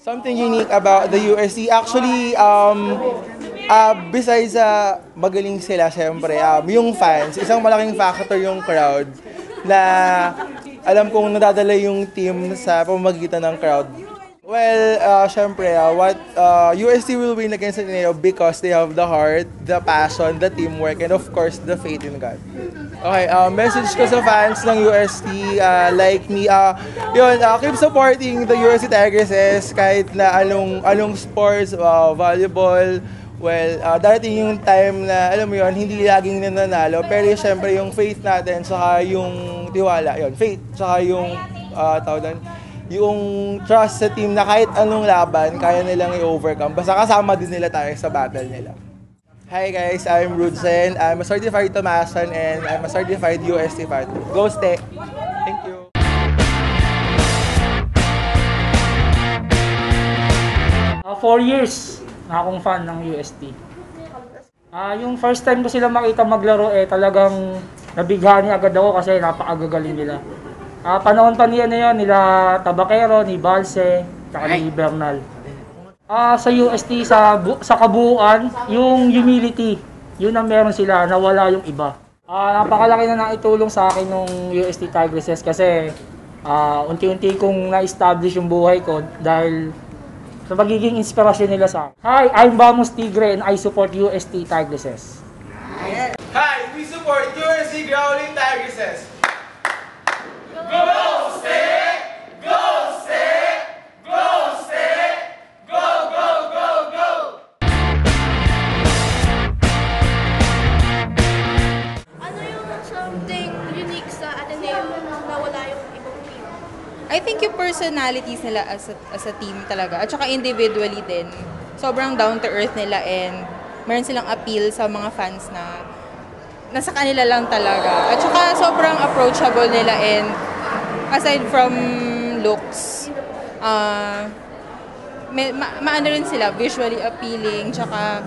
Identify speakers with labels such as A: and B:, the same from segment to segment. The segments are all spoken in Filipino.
A: Something unique about the UST, actually, besides magaling sila, syempre, yung fans, isang malaking factor yung crowd na alam kong nadadala yung team sa pamamagitan ng crowd. Well, syempre, what UST will win against Ateneo because they have the heart, the passion, the teamwork, and of course, the faith in God. Okay, message ko sa fans ng UST, like me, keep supporting the UST Tigresses kahit na anong sports, volleyball. Well, darating yung time na, alam mo yun, hindi laging nananalo, pero syempre yung faith natin, saka yung tiwala, yun, faith, saka yung, yung trust sa team na kahit anong laban, kaya nilang i-overcome. Basta kasama din nila tayo sa battle nila. Hi guys, I'm Rudzen. I'm a certified Tomasan and I'm a certified UST fan. Go Ste! Thank you!
B: 4 years na akong fan ng UST. Yung first time ko sila makita maglaro, talagang nabighani agad ako kasi napakagagaling nila. Panahon pa niya na yun, nila Tabaquero, ni Balse, saka ni Bernal. Sa UST, sa kabuuan, yung humility, yun ang meron sila, nawala yung iba. Napakalaki na naitulong sa akin ng UST Tigresses kasi unti-unti kong na-establish yung buhay ko dahil sa magiging inspirasyon nila sa akin. Hi, I'm Vamos Tigre and I support UST Tigresses.
A: Hi, we support UST Growling Tigresses. Go State! Go State! Go State! Go, go, go, go!
C: Ano yung something unique sa Ateneo na wala yung ibang team?
D: I think yung personalities nila as a team talaga, at saka individually din. Sobrang down to earth nila and meron silang appeal sa mga fans na nasa kanila lang talaga. At saka sobrang approachable nila and aside from looks, maano rin sila, visually appealing, tsaka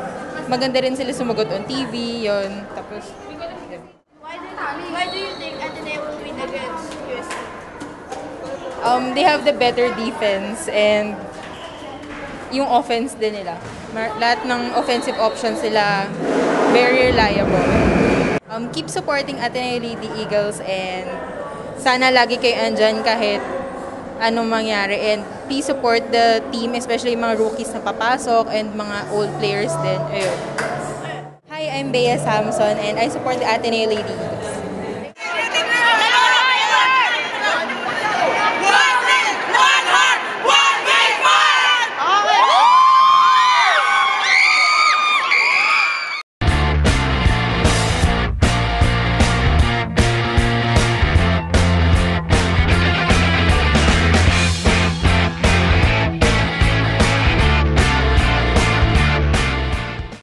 D: maganda rin sila sumagot on TV, yon. Tapos,
C: Why do you think Ateneo will win against UST?
D: they have the better defense and yung offense din nila. Lahat ng offensive options sila, very reliable. Keep supporting Ateneo Lady Eagles and sana lagi kayo andyan kahit anong mangyari. And please support the team, especially mga rookies na papasok and mga old players din. Ayun. Hi, I'm Bea Samson and I support the Ateneo Lady Eagles.